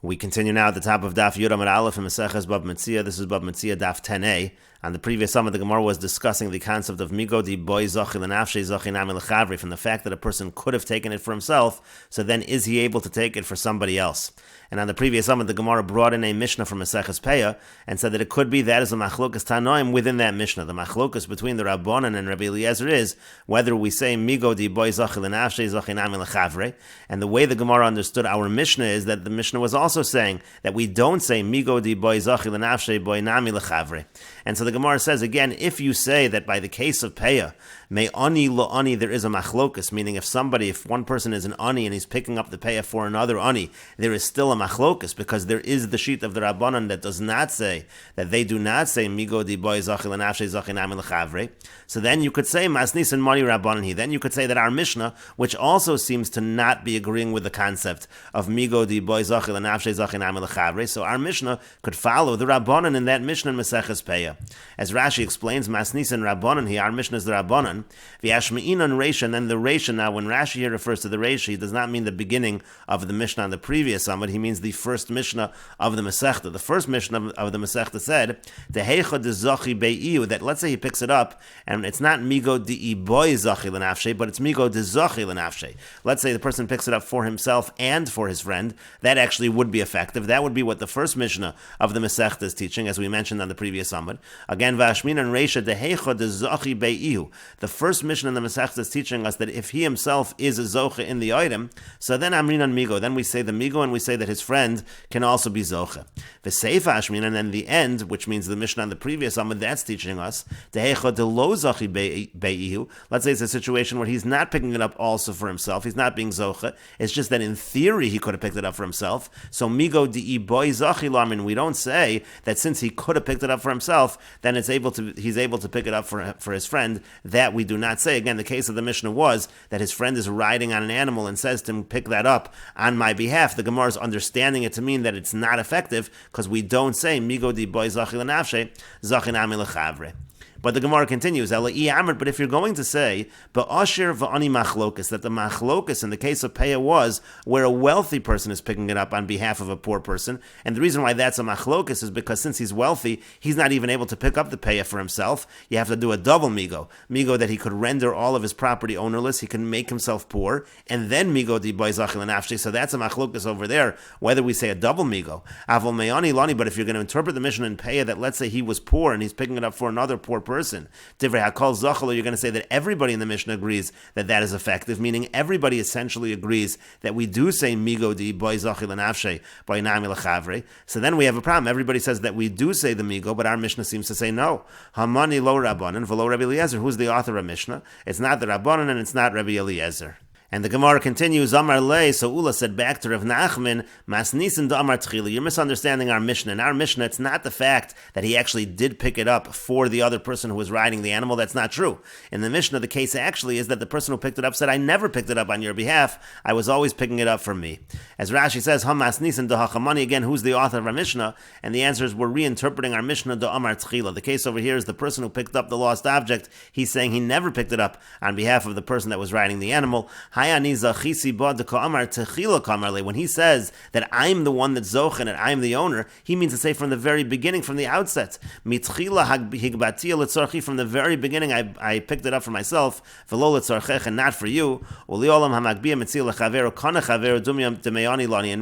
We continue now at the top of Daf Yomi Gemara in Meseches Bava Metzia. This is Bava Metzia Daf 10a. On the previous summit, the Gemara was discussing the concept of migo di boy zochi l'nafshei zochi nami l'chavri, from the fact that a person could have taken it for himself, so then is he able to take it for somebody else? And on the previous summit, the Gemara brought in a Mishnah from Meseches Peah and said that it could be that is a machlokas tanoim within that Mishnah. The machlokas between the Rabbanan and Rabbi Eliezer is whether we say migo di boy zochi l'nafshei zochi nami l'chavri, and the way the Gemara understood our Mishnah is that the Mishnah was also saying that we don't say migo di boy zochi l'nafshei boy nami l'chavri. And so the Gemara says again, if you say that by the case of Peah, may ani lo ani, there is a machlokas, meaning if one person is an ani and he's picking up the Peah for another ani, there is still a machlokas, because there is the sheet of the Rabbanan that does not say, that they do not say migo di boy zochi l'nafshei zochi nami l'chavri. So then you could say masnis and mani Rabbanan hi. Then you could say that our Mishnah, which also seems to not be agreeing with the concept of migo di boy zochi l'nafshei zochi nami l'chavri, so our Mishnah could follow the Rabbanan in that Mishnah in Meseches Peah. As Rashi explains, masnis and Rabbanan hi, our Mishnah is the Rabbanan. V'yashme'inan reisha, and then the reisha. Now, when Rashi here refers to the reisha, he does not mean the beginning of the Mishnah on the previous summit. He means the first Mishnah of the Masechet. The first Mishnah of the Masechet said, "Teheicha de zochi beiu," that let's say he picks it up, and it's not migo di boy zochi l'nafshei, but it's migo de zochi l'nafshei. Let's say the person picks it up for himself and for his friend. That actually would be effective. That would be what the first Mishnah of the Masechet is teaching, as we mentioned on the previous summit. Again, v'ashminan reisha teheicha de zochi beiu. The first Mishnah in the Masechet is teaching us that if he himself is a zoche in the item, so then amrinan migo. Then we say the migo, and we say that his friend can also be zoche. V'seifa ashminan, and then the end, which means the Mishnah on the previous summit, that's teaching us teheicha de lo zochi beiu. Let's say it's a situation where he's not picking it up also for himself. He's not being zoche. It's just that in theory he could have picked it up for himself. So migo di boy zochi lamin. We don't say that since he could have picked it up for himself, then he's able to pick it up for his friend. That we do not say. Again, the case of the Mishnah was that his friend is riding on an animal and says to him, pick that up on my behalf. The Gemara is understanding it to mean that it's not effective, because we don't say migo di boy zochi l'nafshei zochi nami l'chavre. But the Gemara continues, but if you're going to say, ba'asher v'ani machlokas, that the machlokas in the case of Peah was where a wealthy person is picking it up on behalf of a poor person, and the reason why that's a machlokas is because since he's wealthy, he's not even able to pick up the Peah for himself. You have to do a double migo that he could render all of his property ownerless, he can make himself poor, and then migo di boy zochi l'nafshei. So that's a machlokas over there, whether we say a double migo. Avol me'ani lani, but if you're going to interpret the Mishnah in Peah that let's say he was poor and he's picking it up for another poor person, divrei hakol zachalo, you're going to say that everybody in the Mishnah agrees that is effective, meaning everybody essentially agrees that we do say migo di boy zochi l'nafshei boy nami l'chavre. So then we have a problem. Everybody says that we do say the migo, but our Mishnah seems to say no. Hamani lo Rabbanan v'lo Rabbi Eliezer. Who's the author of Mishnah? It's not the Rabbanan and it's not Rabbi Eliezer. And the Gemara continues, Amar lei, so Ula said back to Rav Nachman, Masnisin da Amar Tchili, you're misunderstanding our Mishnah. In our Mishnah, it's not the fact that he actually did pick it up for the other person who was riding the animal. That's not true. In the Mishnah, the case actually is that the person who picked it up said, I never picked it up on your behalf. I was always picking it up for me. As Rashi says, Ha Masnisin da Hachamani, again, who's the author of our Mishnah? And the answer is, we're reinterpreting our Mishnah da Amar Tchila. The case over here is the person who picked up the lost object. He's saying he never picked it up on behalf of the person that was riding the animal. When he says that I'm the one that's zoch and I'm the owner, he means to say from the very beginning, from the outset. From the very beginning, I picked it up for myself, and not for you. And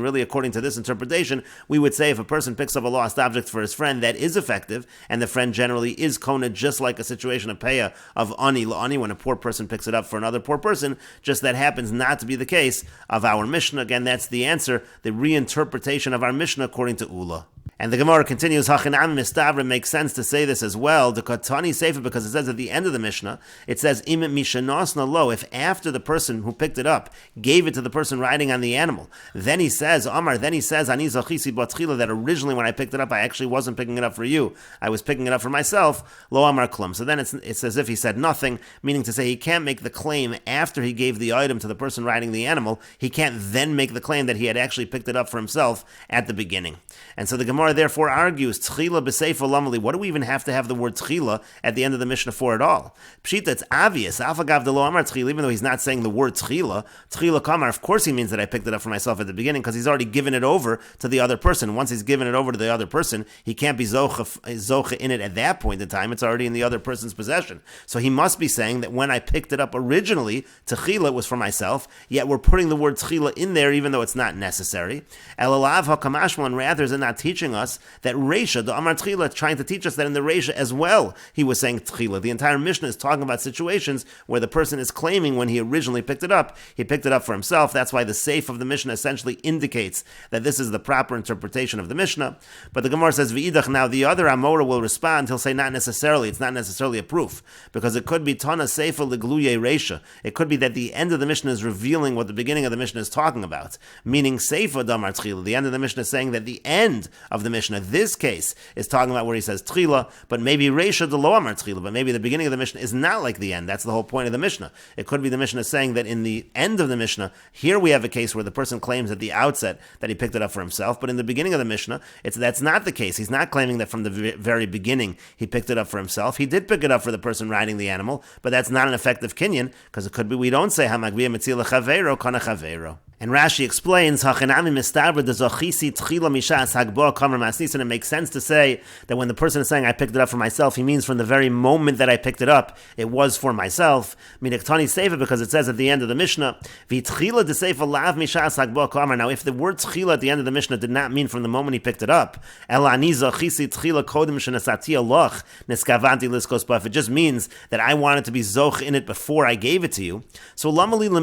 really, according to this interpretation, we would say if a person picks up a lost object for his friend, that is effective, and the friend generally is kona, just like a situation of Peah, of ani la'ani, when a poor person picks it up for another poor person. Just that happens not to be the case of our Mishnah. Again, that's the answer, the reinterpretation of our Mishnah according to Ula. And the Gemara continues, Hachanam Mistavra, makes sense to say this as well, the Katani Sefer, because it says at the end of the Mishnah, it says, Im Mishanosna Lo, if after the person who picked it up gave it to the person riding on the animal, then he says, Amar, then he says, Ani Zachisi Batchila, that originally when I picked it up, I actually wasn't picking it up for you, I was picking it up for myself, Lo Amar Klum. So then it's as if he said nothing, meaning to say he can't make the claim after he gave the item to the person riding the animal, he can't then make the claim that he had actually picked it up for himself at the beginning. And so the Gemara Gemara therefore argues, Tchila b'seifa lamali. What do we even have to have the word Tchila at the end of the Mishnah for at all? Pshita, it's obvious. Alfagav de lo amar Tchila, even though he's not saying the word Tchila kamar, of course he means that I picked it up for myself at the beginning, because he's already given it over to the other person. Once he's given it over to the other person, he can't be zocha in it at that point in time. It's already in the other person's possession. So he must be saying that when I picked it up originally, Tchila was for myself, yet we're putting the word Tchila in there even though it's not necessary. Elalav hakamashma, and rather is it not teaching us that Reisha, the Amar Tchila, trying to teach us that in the Reisha as well, he was saying Tchila. The entire Mishnah is talking about situations where the person is claiming when he originally picked it up, he picked it up for himself. That's why the Seif of the Mishnah essentially indicates that this is the proper interpretation of the Mishnah. But the Gemara says, V'idach, now the other Amora will respond, he'll say not necessarily, it's not necessarily a proof, because it could be Tana Seifa Legluye Reisha. It could be that the end of the Mishnah is revealing what the beginning of the Mishnah is talking about, meaning Seifa Damar Tchila. The end of the Mishnah is saying that the end of the Mishnah, this case, is talking about where he says Tchila, but maybe Reisha de Lo Amar Tchila, but maybe the beginning of the Mishnah is not like the end. That's the whole point of the Mishnah. It could be the Mishnah saying that in the end of the Mishnah, here we have a case where the person claims at the outset that he picked it up for himself, but in the beginning of the Mishnah, that's not the case. He's not claiming that from the very beginning he picked it up for himself. He did pick it up for the person riding the animal, but that's not an effective kinyan, because it could be we don't say Hamagbia Metzia Lechavero Kana Chavero. And Rashi explains, and it makes sense to say that when the person is saying I picked it up for myself, he means from the very moment that I picked it up, it was for myself. Because it says at the end of the Mishnah, now if the word tchila at the end of the Mishnah did not mean from the moment he picked it up, if it just means that I wanted to be zoch in it before I gave it to you, so what do you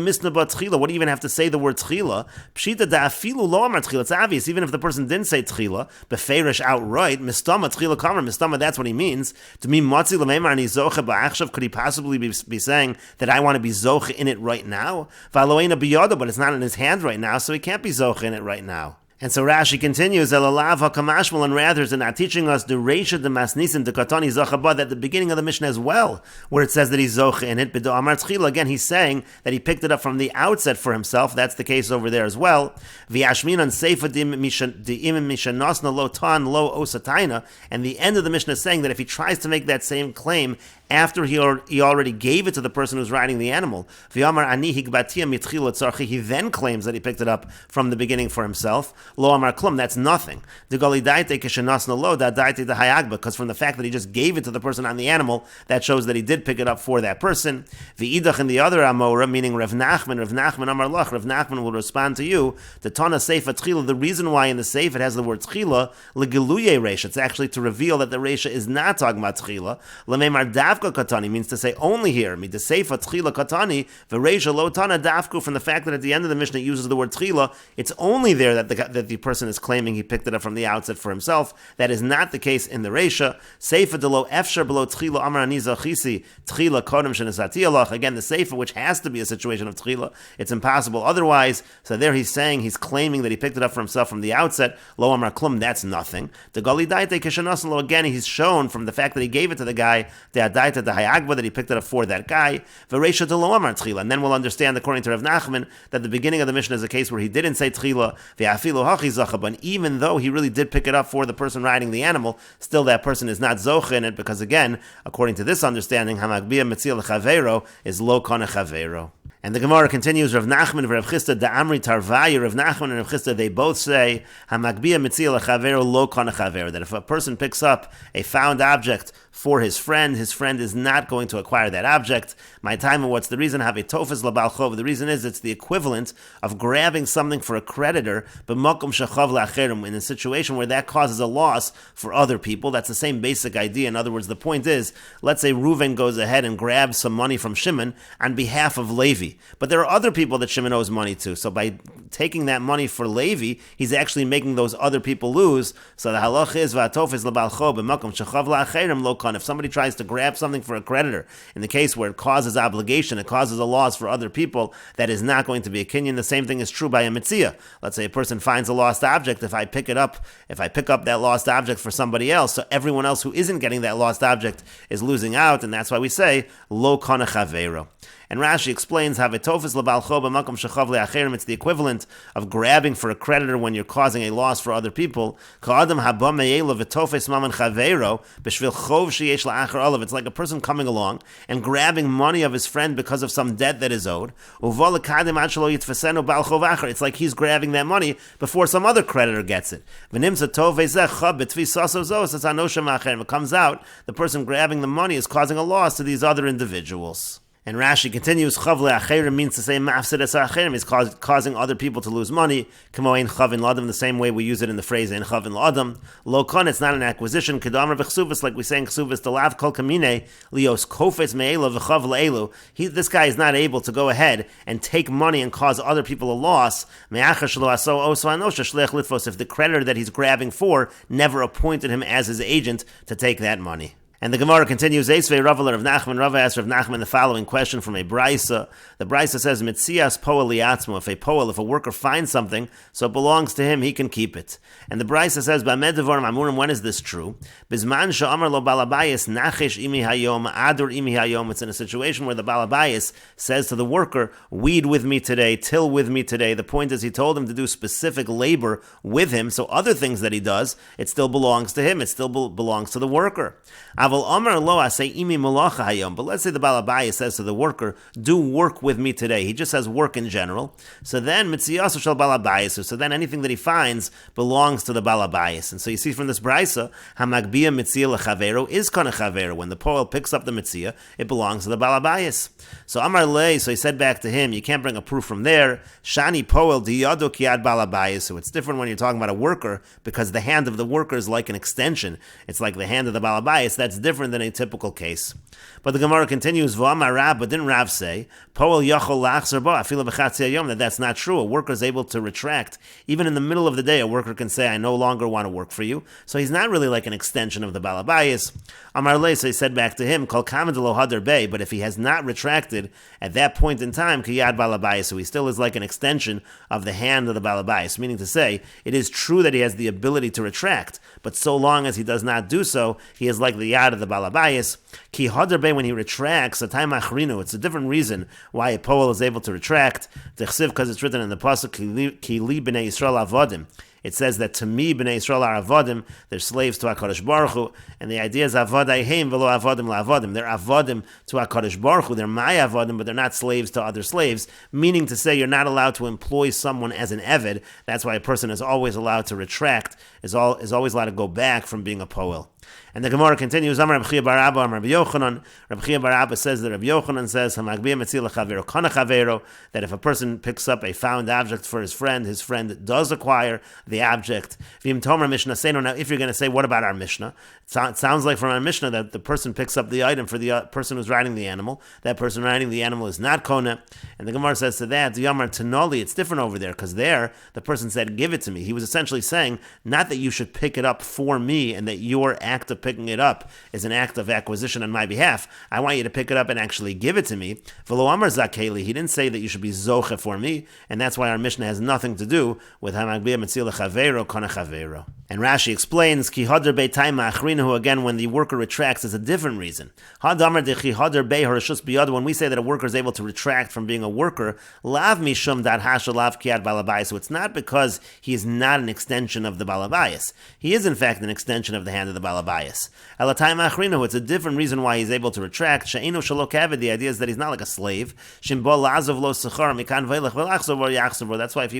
even have to say the word tchila? Pshita da'afilu lo amar tchila. It's obvious, even if the person didn't say tchila, beferish outright, mistama tchila kamar, mistama, that's what he means. To me, matzi l'meimar ani zoche ba'achshav, could he possibly be saying that I want to be zoche in it right now? V'aloeina biyada, but it's not in his hand right now, so he can't be zoche in it right now. And so Rashi continues, Elalav hakamashmal, and rather is not teaching us the Reisha de Masnisim de Katani Zachabad at the beginning of the Mishnah as well, where it says that he's Zoche in it. But Amar Tchila, again, he's saying that he picked it up from the outset for himself. That's the case over there as well. V'yashmin on Seifa de'im mishanosna lo tan lo osataina, and the end of the Mishnah is saying that if he tries to make that same claim after he already gave it to the person who's riding the animal, he then claims that he picked it up from the beginning for himself. Lo amar klum, that's nothing. Because from the fact that he just gave it to the person on the animal, that shows that he did pick it up for that person. V'idach, in the other amora, meaning Rav Nachman amar lach, Rav Nachman will respond to you, the tana seifa tchila, the reason why in the seif it has the word tchila, legiluye reisha, it's actually to reveal that the reisha is not talking about tchila. Lememar davka katani means to say only here, the seifa tchila katani, v'reisha lo tana davku, from the fact that at the end of the Mishnah it uses the word tchila, it's only there that the person is claiming he picked it up from the outset for himself. That is not the case in the Reisha. Seifa de lo efshar below tchila amar ani zachisi tchila kodem shenesati alach. Again, the Seifa, which has to be a situation of tchila, it's impossible otherwise. So there he's saying, he's claiming that he picked it up for himself from the outset. Lo amar klum, that's nothing. The gali daite keshanas lo, again, he's shown from the fact that he gave it to the guy, the adaita the hayagba, that he picked it up for that guy. V'reisha de lo amar tchila, and then we'll understand according to Rav Nachman that the beginning of the Mishnah is a case where he didn't say tchila. V'afilu hachi zacha, but even though he really did pick it up for the person riding the animal, still that person is not zoche in it, because again, according to this understanding, hamagbia metzia lechavero is lo kana chavero. And the Gemara continues, Rav Nachman and Rav Chisda da'amri tarvaya, Rav Nachman and Rav Chisda, they both say, hamagbia metzia lechavero lo kana chavero, that if a person picks up a found object for his friend is not going to acquire that object. My time, and what's the reason? Have a tofes labal chov. The reason is it's the equivalent of grabbing something for a creditor, but makom shechav la'acherim, in a situation where that causes a loss for other people. That's the same basic idea. In other words, the point is, let's say Reuven goes ahead and grabs some money from Shimon on behalf of Levi, but there are other people that Shimon owes money to. So by taking that money for Levi, he's actually making those other people lose. So the halach is va'tofes labal chov b'makom shechav la'acherim lo. If somebody tries to grab something for a creditor, in the case where it causes obligation, it causes a loss for other people, that is not going to be a kinyan. The same thing is true by a Metziah. Let's say a person finds a lost object. If I pick up that lost object for somebody else, so everyone else who isn't getting that lost object is losing out, and that's why we say lo kana chavero. And Rashi explains, Havetofis lebalcho b'makom shechav le'acherim, it's the equivalent of grabbing for a creditor when you're causing a loss for other people. Ka'adam haba me'ela v'tofes maman chaveiro b'shvil chov sheyesh la'acher olav. It's like a person coming along and grabbing money of his friend because of some debt that is owed. Uva lekadem ad shelo yitfesenu bal chov acher. It's like he's grabbing that money before some other creditor gets it. V'nimsa tov ve'zeh chab b'tfisaso zos. It's anoshem acherim. It comes out the person grabbing the money is causing a loss to these other individuals. And Rashi continues, Chav le'acherim means to say ma'afsid es ha'acherim, is causing other people to lose money. Kamo ein chavin l'adam, the same way we use it in the phrase ein chavin l'adam. Lo kon, it's not an acquisition. Kedamar v'chsuvis, like we say in chsuvis, delav kol kamine lios kofetz me'elo v'chav le'elu. This guy is not able to go ahead and take money and cause other people a loss. Me'achar shelo aso oso anosha shleach litvos, if the creditor that he's grabbing for never appointed him as his agent to take that money. And the Gemara continues, Eisvei Ravaler of Nachman, Rava asked Rav Nachman the following question from a Braisa. The Braisa says, Metzias poel liatzmo, if a worker finds something, so it belongs to him, he can keep it. And the Braisa says, Ba'med devarim amurim, when is this true? Bizman she'amar lo balabayis, nachesh imi hayom, adur imi hayom. It's in a situation where the balabayis says to the worker, weed with me today, till with me today. The point is, he told him to do specific labor with him, so other things that he does, it still belongs to him, it still belongs to the worker. But let's say the Balabaya says to the worker, do work with me today. He just says work in general. So then, Metziah shall Balabayas. So then anything that he finds belongs to the Balabayas. And so you see from this Braisa, Hamagbia Metziah Lechavero is Kana Chavero. When the Poel picks up the Metziah, it belongs to the Balabayas. So Amar Lei, so he said back to him, you can't bring a proof from there. Shani Poel Diyado Kiad Balabayas. So it's different when you're talking about a worker, because the hand of the worker is like an extension. It's like the hand of the Balabayas. That's different than a typical case. But the Gemara continues, but didn't Rav say, that that's not true? A worker is able to retract. Even in the middle of the day, a worker can say, I no longer want to work for you. So he's not really like an extension of the Balabayas. Amar Le, so he said back to him, but if he has not retracted at that point in time, Kiyad Balabayas, so he still is like an extension of the hand of the Balabayas, meaning to say, it is true that he has the ability to retract, but so long as he does not do so, he is like the yad of the Balabayas. Ki hadar be, when he retracts, a time achrinu, it's a different reason why a poel is able to retract. Because it's written in the pasuk, Ki li b'nei Yisrael avodim. It says that to me, Bnei Yisrael are avodim, they're slaves to HaKadosh Baruch Hu, and the idea is avadayhem velo avodim la'avodim. They're avodim to HaKadosh Baruch Hu, they're my avodim, but they're not slaves to other slaves, meaning to say you're not allowed to employ someone as an eved. That's why a person is always allowed to retract, is always allowed to go back from being a poel. And the Gemara continues, Amar Rabbi Chia bar Abba, Amar Rabbi Yochanan. Rabbi Chia bar Abba says that Rabbi Yochanan says, Hamagbia Metzia Lechavero Kana Chavero, that if a person picks up a found object for his friend does acquire the object. V'im Tomer Mishnah Seino. Now, if you're going to say, what about our Mishnah? It sounds like from our Mishnah that the person picks up the item for the person who's riding the animal. That person riding the animal is not Kona. And the Gemara says to that, Yamar Tanoli, it's different over there, because there, the person said, give it to me. He was essentially saying, not that you should pick it up for me, and that your act of picking it up is an act of acquisition on my behalf. I want you to pick it up and actually give it to me. V'lo amar zakeli, he didn't say that you should be zoche for me, and that's why our Mishnah has nothing to do with hamagbia metzia lechavero kana chavero. And Rashi explains, ki hadar bei taima achrinahu, again, when the worker retracts, is a different reason. Hadamar dechi hadar bei harashus biyad, when we say that a worker is able to retract from being a worker, lav mishum dat hashalav kiad balabayas, so it's not because he is not an extension of the balabayas. He is in fact an extension of the hand of the balabayas. Alatayim achrinahu, it's a different reason why he's able to retract. She'enu shelo kaved, the idea is that he's not like a slave. Shimbo la'azav lo sechar mikan veilach velachzor or yachzor. That's why if he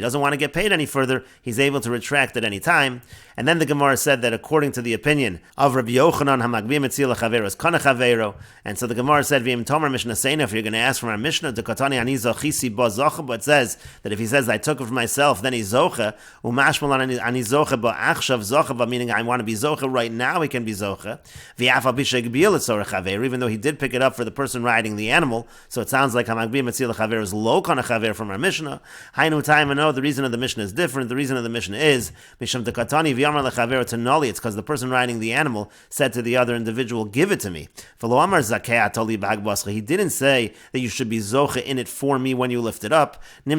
doesn't want to get paid any further, he's able to retract at any time. And then the Gemara said that according to the opinion of Rabbi Yochanan, Hamagbia Metzia Lechavero is Kana Chavero. And so the Gemara said, V'im Tomer Mishnah Seina, if you're going to ask from our Mishnah, Dekatani Ani Zochisi Bo Zocha, but it says that if he says, I took it for myself, then he's Zocha, Umashmal Ani Zocha Bo Achshav Zocha, meaning I want to be Zocha right now, he can be Zocha. V'yaf Abisheg Bil Etzor Chavero, even though he did pick it up for the person riding the animal, so it sounds like Hamagbia Metzia Lechavero is Lo Kana Chavero from our Mishnah. Hainu Taim, no, the reason of the Mishnah is different. The reason of the Mishnah is, Misham Dekatani V'yamar Lechavero Tanoli, it's because the person riding the animal said to the other individual, give it to me. He didn't say that you should be zoche in it for me when you lift it up. It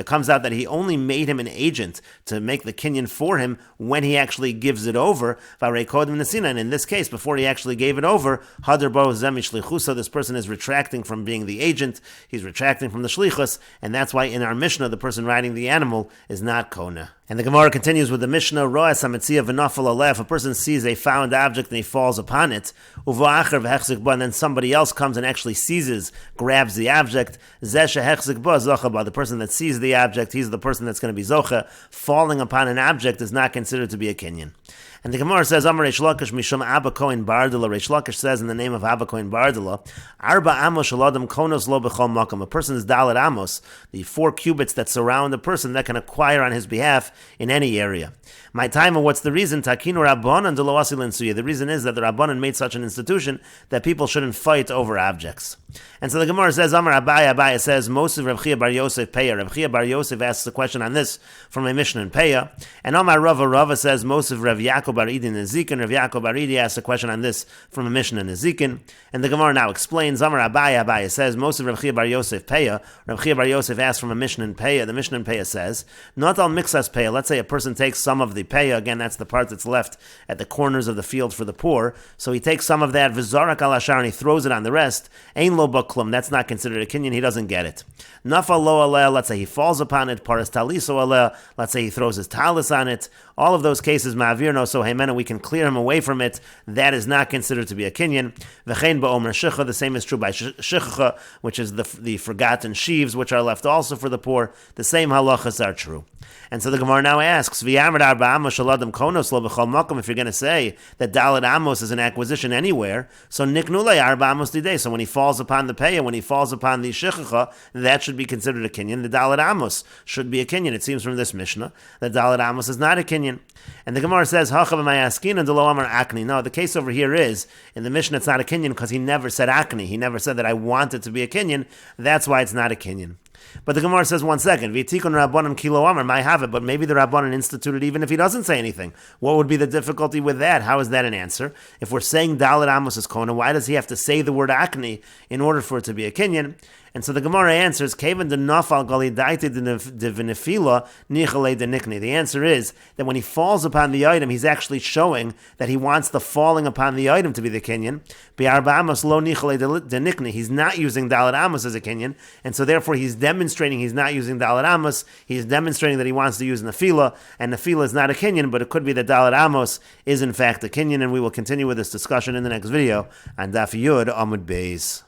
comes out out that he only made him an agent to make the kinyan for him when he actually gives it over. And in this case, before he actually gave it over, so this person is retracting from being the agent, he's retracting from the shlichus, and that's why in our Mishnah, the person riding the animal is not kona. And the Gemara continues with the Mishnah, if a person sees a found object and he falls upon it, and then somebody else comes and actually seizes, grabs the object, the person that sees the object, he's the person that's going to be zocha. Falling upon an object is not considered to be a kinyan. And the Gemara says, Amar Reish Lakish Mishum Abba Kohen Bardala. Reish Lakish says in the name of Abba Kohen Bardala, Arba Amos Shaladam Konos Lo Bechol Makam. A person's Dalet Amos, the 4 cubits that surround a person that can acquire on his behalf in any area. My time, and what's the reason? Takinu Rabbanan de Lo Asil Insuya. The reason is that the Rabbanan made such an institution that people shouldn't fight over objects. And so the Gemara says, Amar Abaya says, Mosiv Rav Chia Bar Yosef Peya. Rav Chia Bar Yosef asks a question on this from a Mishnah in Peya. And Amar Rava says, Mosiv Rav Yaakov Bar Idi Nezikin. Rav Yaakov Bar Idi asks a question on this from a Mishnah in Nezikin. And the Gemara now explains, Amar Abaya says, Mosiv Rav Chia Bar Yosef Peya. Rav Chia Bar Yosef asks from a Mishnah in Peya. The Mishnah in Peya says, not al mixas Peya. Let's say a person takes some of the Peya. Again, that's the part that's left at the corners of the field for the poor. So he takes some of that, Vizarak al Ashar, and he throws it on the rest. Ein lo baklum. That's not considered a kinyan. He doesn't get it. Nafal lo aleh. Let's say he falls upon it. Paras taliso aleh. Let's say he throws his talis on it. All of those cases, ma'avir no so heimena, we can clear him away from it. That is not considered to be a kinyan. V'chein ba'omer shicha. The same is true by shicha, which is the forgotten sheaves, which are left also for the poor. The same halachas are true. And so the Gemara now asks, if you're going to say that Dalet Amos is an acquisition anywhere, so Niknulei Arba Amos Didei. So when he falls upon the Peya, when he falls upon the Shechacha, that should be considered a kinyan. The Dalet Amos should be a kinyan. It seems from this Mishnah that Dalet Amos is not a kinyan. And the Gemara says, no, the case over here is, in the Mishnah it's not a kinyan because he never said akni. He never said that I want it to be a kinyan. That's why it's not a kinyan. But the Gemara says, 1 second, V'tikun Rabbanan kilo amar, might have it, but maybe the Rabbanan instituted even if he doesn't say anything. What would be the difficulty with that? How is that an answer? If we're saying Dalet Amos is kona, why does he have to say the word akni in order for it to be a kinyan? And so the Gemara answers, Kevan de nafal galidaiti de v'nefila nichale de nikni. The answer is that when he falls upon the item, he's actually showing that he wants the falling upon the item to be the kinyan. Bi'arba amos lo nichale de nikni. He's not using Dalet Amos as a kinyan, and so therefore he's demonstrating he's not using Dalet Amos. He's demonstrating that he wants to use nefila, and nefila is not a kinyan, but it could be that Dalet Amos is in fact a kinyan, and we will continue with this discussion in the next video on Daf Yud Amud Beis.